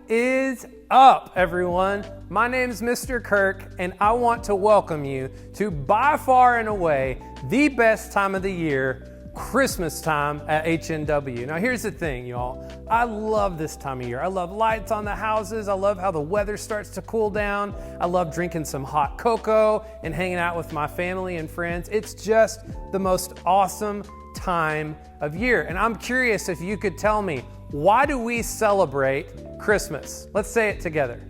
is up, everyone? My name is Mr. Kirk, and I want to welcome you to by far and away the best time of the year, Christmas time at HNW. Now here's the thing, y'all. I love this time of year. I love lights on the houses. I love how the weather starts to cool down. I love drinking some hot cocoa and hanging out with my family and friends. It's just the most awesome time of year. And I'm curious if you could tell me, why do we celebrate Christmas? Let's say it together.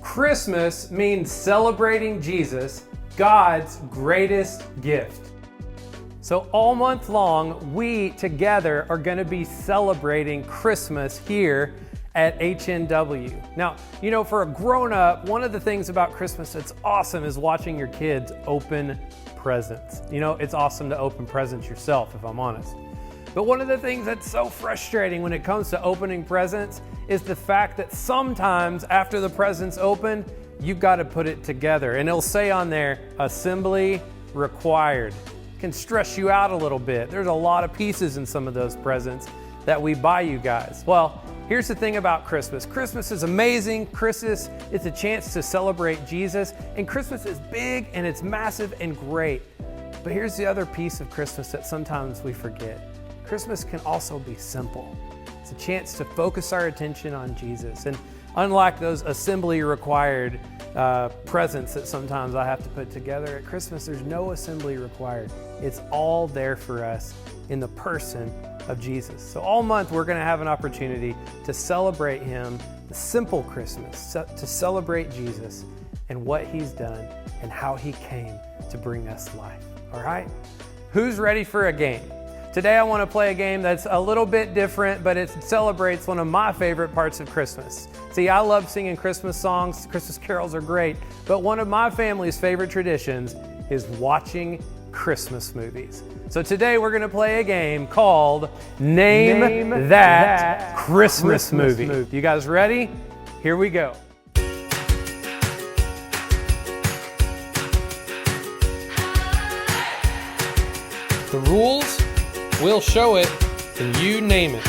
Christmas means celebrating Jesus, God's greatest gift. So all month long, we together are going to be celebrating Christmas here at HNW. Now, you know, for a grown-up, one of the things about Christmas that's awesome is watching your kids open presents. You know, it's awesome to open presents yourself, if I'm honest. But one of the things that's so frustrating when it comes to opening presents is the fact that sometimes after the present's opened, you've got to put it together. And it'll say on there, assembly required. It can stress you out a little bit. There's a lot of pieces in some of those presents that we buy you guys. Well, here's the thing about Christmas. Christmas is amazing. Christmas is a chance to celebrate Jesus. And Christmas is big and it's massive and great. But here's the other piece of Christmas that sometimes we forget. Christmas can also be simple. It's a chance to focus our attention on Jesus. And unlike those assembly required presents that sometimes I have to put together, at Christmas there's no assembly required. It's all there for us in the person of Jesus. So all month we're going to have an opportunity to celebrate Him, the simple Christmas, to celebrate Jesus and what He's done and how He came to bring us life. All right? Who's ready for a game? Today I want to play a game that's a little bit different, but it celebrates one of my favorite parts of Christmas. See, I love singing Christmas songs. Christmas carols are great, but one of my family's favorite traditions is watching Christmas movies. So today we're going to play a game called Name That Christmas Movie. You guys ready? Here we go. The rules, we'll show it, and you name it.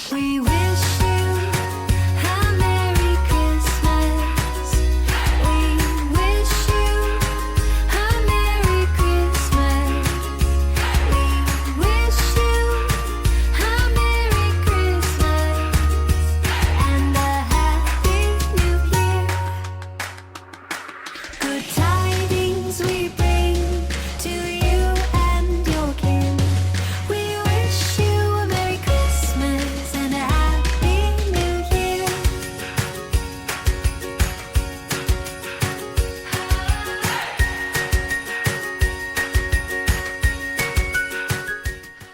We wish you a Merry Christmas. We wish you a Merry Christmas. We wish you a Merry Christmas and a Happy New Year. Good tidings we bring to you and your kin. We wish you a Merry Christmas and a Happy New Year.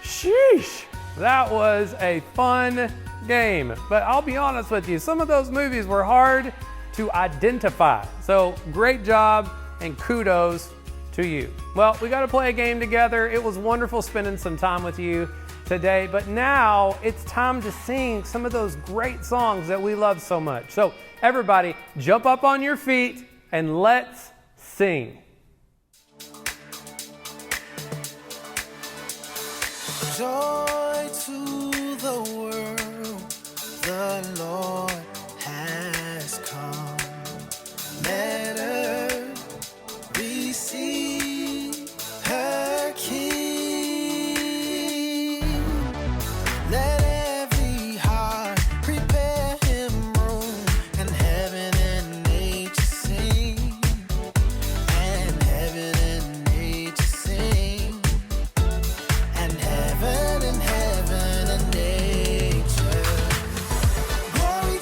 Sheesh, that was a fun game. But I'll be honest with you, some of those movies were hard to identify. So great job and kudos to you. Well, we got to play a game together. It was wonderful spending some time with you today, but now it's time to sing some of those great songs that we love so much. So everybody, jump up on your feet and let's sing. Joy to the world, the Lord has come. Let earth receive her King. Let every heart prepare Him room, and heaven and nature sing, and heaven and nature sing. And heaven and nature. Glory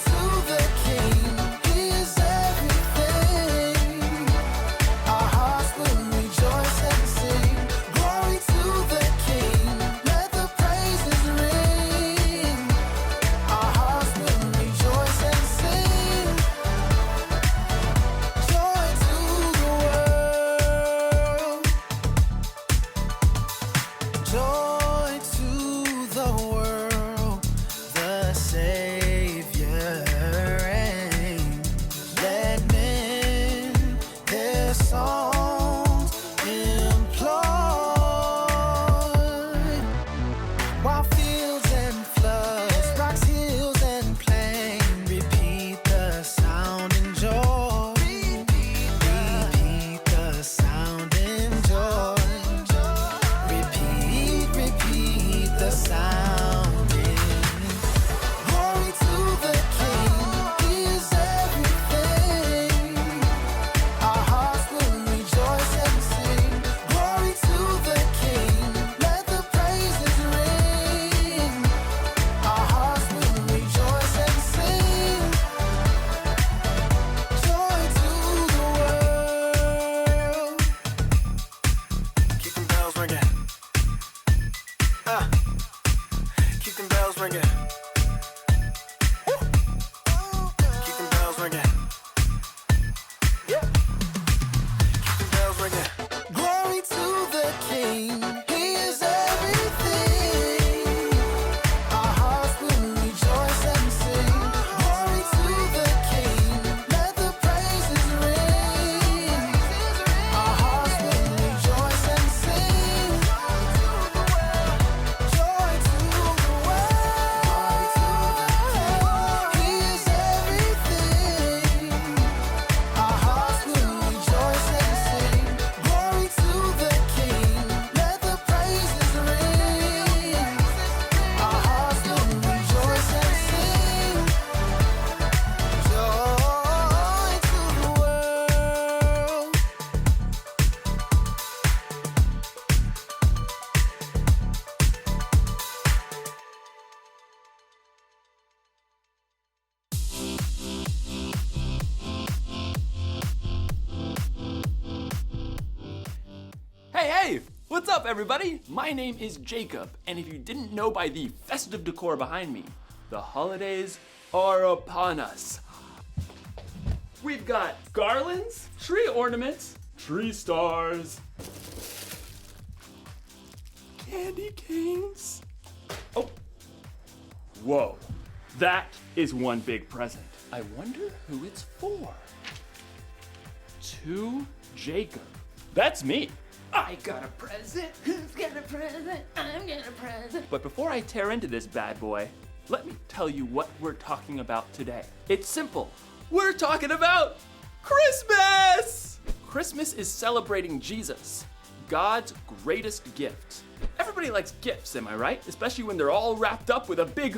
Keep them bells ringing. Keep them bells ringing. Yeah. Keep them bells ringing. Glory to the King. He is everything. Our hearts will rejoice and sing. Glory to the King. Let the praises ring. Our hearts will rejoice and sing. Joy to the world. He is everything. Our hearts will rejoice and sing. Glory to the King. Let the praises ring. Our hearts will rejoice and sing. Joy to the world. Hey! What's up, everybody? My name is Jacob, and if you didn't know by the festive decor behind me, the holidays are upon us. We've got garlands, tree ornaments, tree stars, candy canes. Oh, whoa, that is one big present. I wonder who it's for. To Jacob. That's me. I got a present. Who's got a present? I'm got a present. But before I tear into this bad boy, let me tell you what we're talking about today. It's simple. We're talking about Christmas! Christmas is celebrating Jesus, God's greatest gift. Everybody likes gifts, am I right? Especially when they're all wrapped up with a big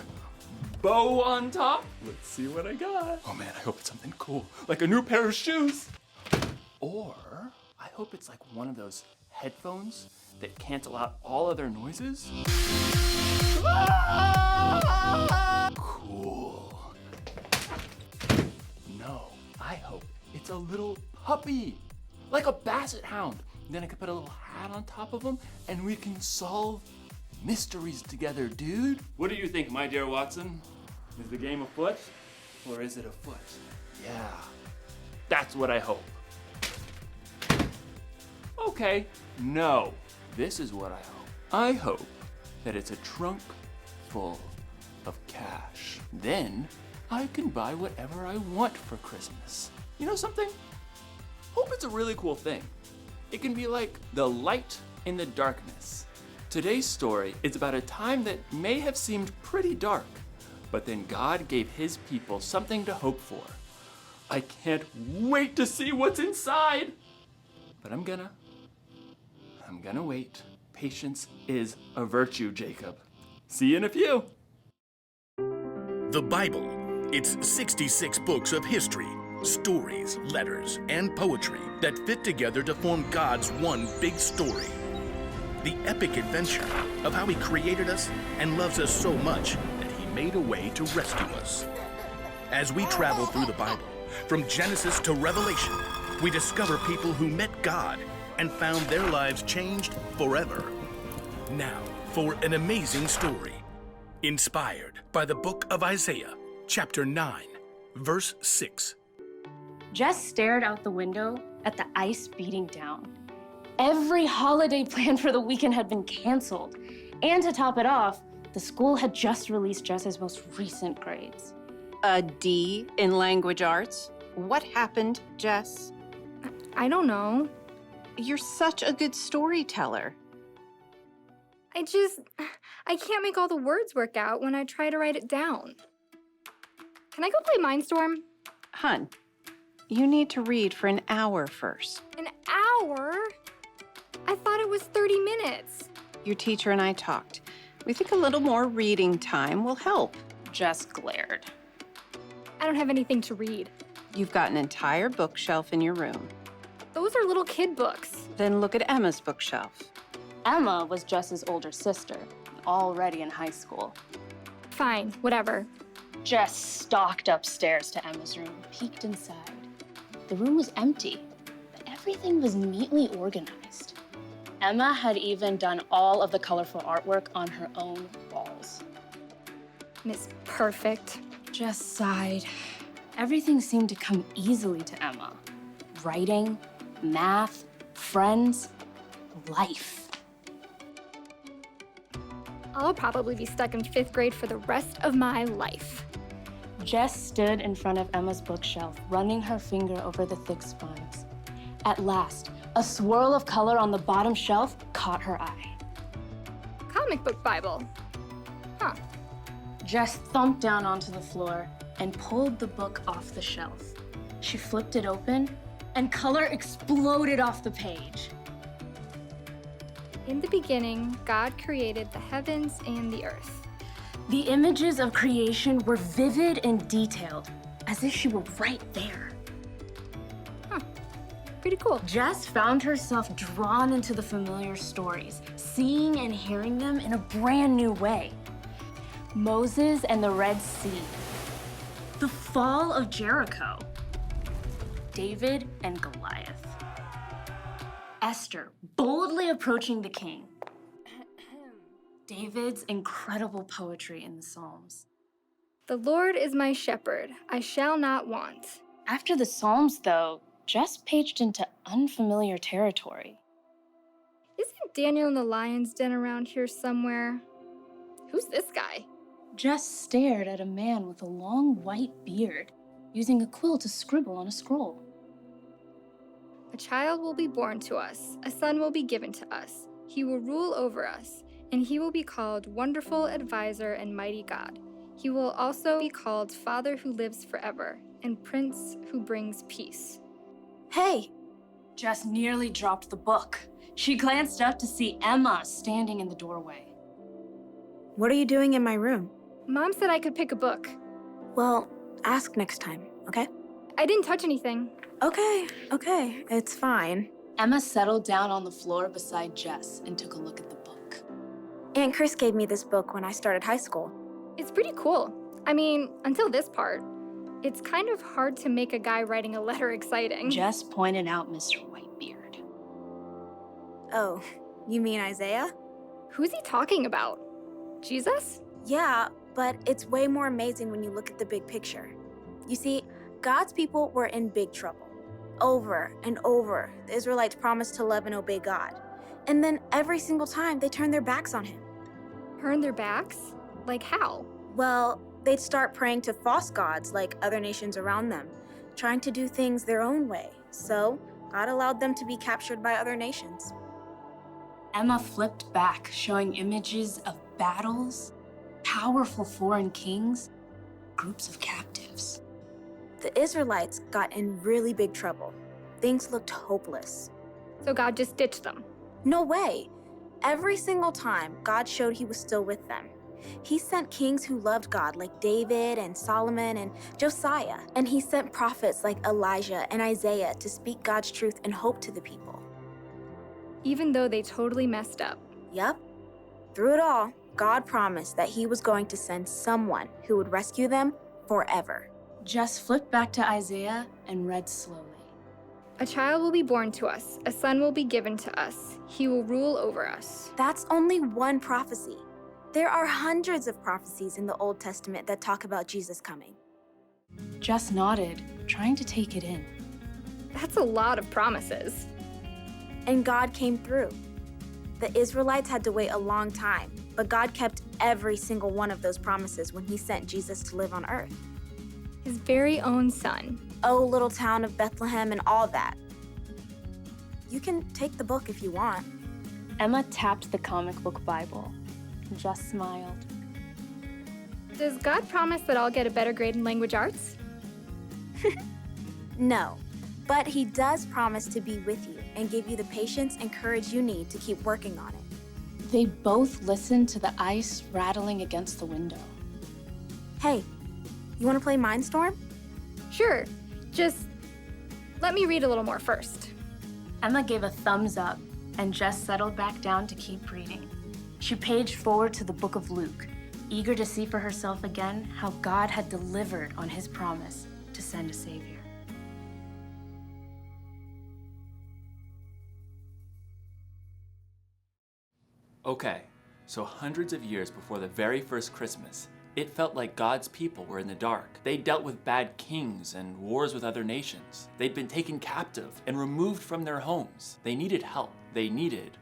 bow on top. Let's see what I got. Oh man, I hope it's something cool, like a new pair of shoes. Or I hope it's like one of those headphones that cancel out all other noises. Cool. No, I hope it's a little puppy, like a basset hound. Then I could put a little hat on top of him and we can solve mysteries together, dude. What do you think, my dear Watson? Is the game afoot or is it afoot? Yeah, that's what I hope. Okay, no, this is what I hope. I hope that it's a trunk full of cash. Then I can buy whatever I want for Christmas. You know something? Hope it's a really cool thing. It can be like the light in the darkness. Today's story is about a time that may have seemed pretty dark, but then God gave his people something to hope for. I can't wait to see what's inside, but I'm gonna wait. Patience is a virtue, Jacob. See you in a few. The Bible. It's 66 books of history, stories, letters, and poetry that fit together to form God's one big story. The epic adventure of how he created us and loves us so much that he made a way to rescue us. As we travel through the Bible, from Genesis to Revelation, we discover people who met God and found their lives changed forever. Now, for an amazing story, inspired by the book of Isaiah, chapter 9, verse 6. Jess stared out the window at the ice beating down. Every holiday plan for the weekend had been canceled. And to top it off, the school had just released Jess's most recent grades. A D in language arts? What happened, Jess? I don't know. You're such a good storyteller. I can't make all the words work out when I try to write it down. Can I go play Mindstorm? Hun, you need to read for an hour first. An hour? I thought it was 30 minutes. Your teacher and I talked. We think a little more reading time will help. Jess glared. I don't have anything to read. You've got an entire bookshelf in your room. Those are little kid books. Then look at Emma's bookshelf. Emma was Jess's older sister, already in high school. Fine, whatever. Jess stalked upstairs to Emma's room, peeked inside. The room was empty, but everything was neatly organized. Emma had even done all of the colorful artwork on her own walls. Miss Perfect. Jess sighed. Everything seemed to come easily to Emma. Writing, math, friends, life. I'll probably be stuck in 5th grade for the rest of my life. Jess stood in front of Emma's bookshelf, running her finger over the thick spines. At last, a swirl of color on the bottom shelf caught her eye. Comic book Bible. Huh. Jess thumped down onto the floor and pulled the book off the shelf. She flipped it open, and color exploded off the page. In the beginning, God created the heavens and the earth. The images of creation were vivid and detailed, as if she were right there. Pretty cool. Jess found herself drawn into the familiar stories, seeing and hearing them in a brand new way. Moses and the Red Sea, the fall of Jericho, David and Goliath, Esther boldly approaching the king, David's incredible poetry in the Psalms. The Lord is my shepherd, I shall not want. After the Psalms, though, Jess paged into unfamiliar territory. Isn't Daniel in the lion's den around here somewhere? Who's this guy? Jess stared at a man with a long white beard, using a quill to scribble on a scroll. A child will be born to us, a son will be given to us. He will rule over us, and he will be called Wonderful Advisor and Mighty God. He will also be called Father who lives forever, and Prince who brings peace. Hey! Jess nearly dropped the book. She glanced up to see Emma standing in the doorway. What are you doing in my room? Mom said I could pick a book. Well, ask next time, okay? I didn't touch anything. Okay, it's fine. Emma settled down on the floor beside Jess and took a look at the book. Aunt Chris gave me this book when I started high school. It's pretty cool. I mean, until this part. It's kind of hard to make a guy writing a letter exciting. Jess pointed out Mr. Whitebeard. Oh, you mean Isaiah? Who's he talking about? Jesus? Yeah, but it's way more amazing when you look at the big picture. You see, God's people were in big trouble. Over and over, the Israelites promised to love and obey God. And then every single time, they turned their backs on him. Turn their backs? Like how? Well, they'd start praying to false gods like other nations around them, trying to do things their own way. So, God allowed them to be captured by other nations. Emma flipped back, showing images of battles, powerful foreign kings, groups of captives. The Israelites got in really big trouble. Things looked hopeless. So God just ditched them. No way. Every single time, God showed he was still with them. He sent kings who loved God, like David and Solomon and Josiah. And he sent prophets like Elijah and Isaiah to speak God's truth and hope to the people. Even though they totally messed up. Yup. Through it all, God promised that he was going to send someone who would rescue them forever. Jess flipped back to Isaiah and read slowly. A child will be born to us, a son will be given to us. He will rule over us. That's only one prophecy. There are hundreds of prophecies in the Old Testament that talk about Jesus coming. Jess nodded, trying to take it in. That's a lot of promises. And God came through. The Israelites had to wait a long time, but God kept every single one of those promises when he sent Jesus to live on earth. His very own son. Oh, little town of Bethlehem and all that. You can take the book if you want. Emma tapped the comic book Bible. Jess smiled. Does God promise that I'll get a better grade in language arts? No, but he does promise to be with you and give you the patience and courage you need to keep working on it. They both listened to the ice rattling against the window. Hey, you want to play Mindstorm? Sure, just let me read a little more first. Emma gave a thumbs up, and Jess settled back down to keep reading. She paged forward to the book of Luke, eager to see for herself again how God had delivered on his promise to send a savior. Okay, so hundreds of years before the very first Christmas, it felt like God's people were in the dark. They dealt with bad kings and wars with other nations. They'd been taken captive and removed from their homes. They needed help. They needed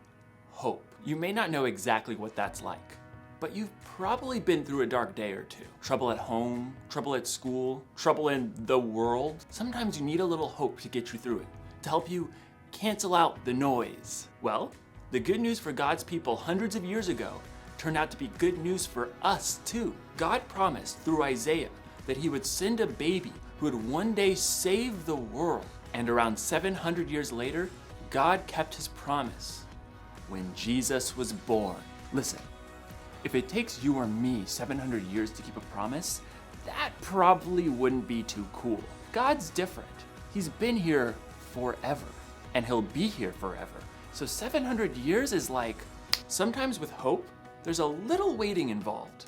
hope. You may not know exactly what that's like, but you've probably been through a dark day or two. Trouble at home, trouble at school, trouble in the world. Sometimes you need a little hope to get you through it, to help you cancel out the noise. Well, the good news for God's people hundreds of years ago turned out to be good news for us too. God promised through Isaiah that he would send a baby who would one day save the world. And around 700 years later, God kept his promise when Jesus was born. Listen, if it takes you or me 700 years to keep a promise, that probably wouldn't be too cool. God's different. He's been here forever, and he'll be here forever. So 700 years is like, sometimes with hope, there's a little waiting involved.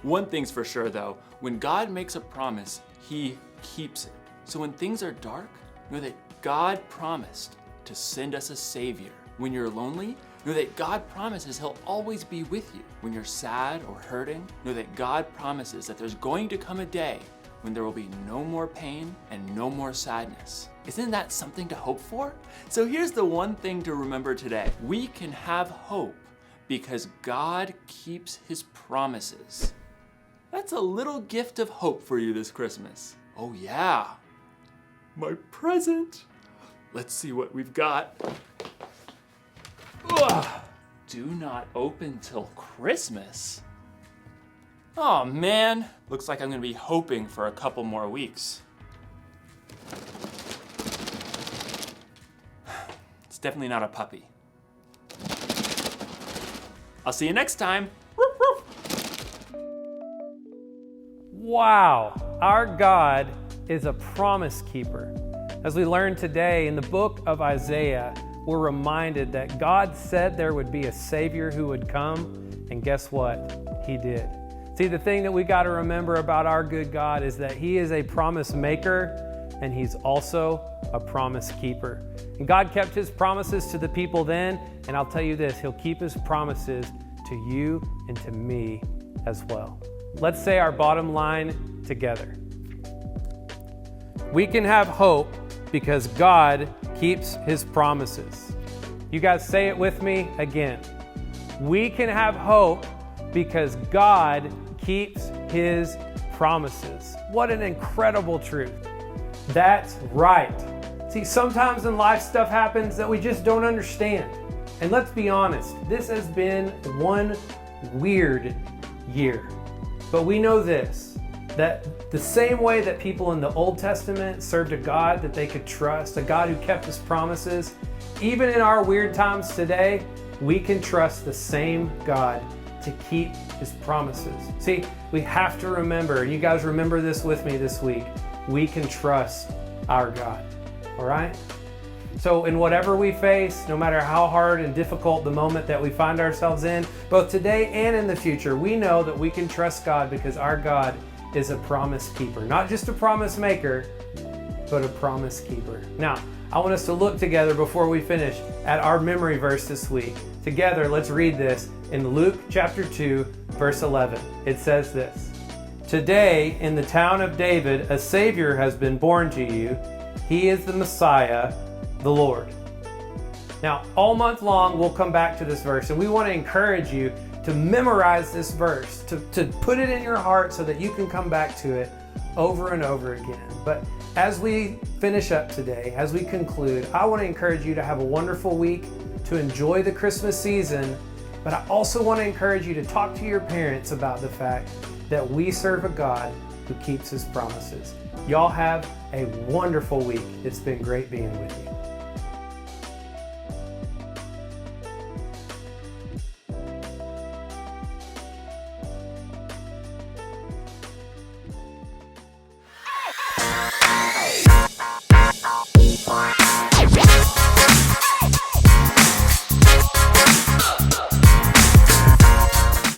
One thing's for sure though, when God makes a promise, he keeps it. So when things are dark, know that God promised to send us a savior. When you're lonely, know that God promises he'll always be with you. When you're sad or hurting, know that God promises that there's going to come a day when there will be no more pain and no more sadness. Isn't that something to hope for? So here's the one thing to remember today. We can have hope because God keeps his promises. That's a little gift of hope for you this Christmas. Oh yeah, my present. Let's see what we've got. Ugh. Do not open till Christmas. Oh man, looks like I'm gonna be hoping for a couple more weeks. It's definitely not a puppy. I'll see you next time. Wow, our God is a promise keeper. As we learned today in the book of Isaiah, we're reminded that God said there would be a Savior who would come, and guess what? He did. See, the thing that we got to remember about our good God is that he is a promise maker, and he's also a promise keeper. And God kept his promises to the people then, and I'll tell you this, he'll keep his promises to you and to me as well. Let's say our bottom line together. We can have hope because God keeps his promises. You guys say it with me again. We can have hope because God keeps his promises. What an incredible truth. That's right. See, sometimes in life stuff happens that we just don't understand. And let's be honest, this has been one weird year. But we know this, that the same way that people in the Old Testament served a God that they could trust, a God who kept his promises, even in our weird times today, we can trust the same God to keep his promises. See, we have to remember, and you guys remember this with me this week, we can trust our God, all right? So in whatever we face, no matter how hard and difficult the moment that we find ourselves in, both today and in the future, we know that we can trust God because our God is a promise keeper. Not just a promise maker, but a promise keeper. Now, I want us to look together before we finish at our memory verse this week. Together, let's read this in Luke chapter 2, verse 11. It says this, "Today in the town of David, a Savior has been born to you. He is the Messiah, the Lord." Now, all month long, we'll come back to this verse, and we want to encourage you to memorize this verse, to put it in your heart so that you can come back to it over and over again. But as we finish up today, as we conclude, I want to encourage you to have a wonderful week, to enjoy the Christmas season, but I also want to encourage you to talk to your parents about the fact that we serve a God who keeps his promises. Y'all have a wonderful week. It's been great being with you.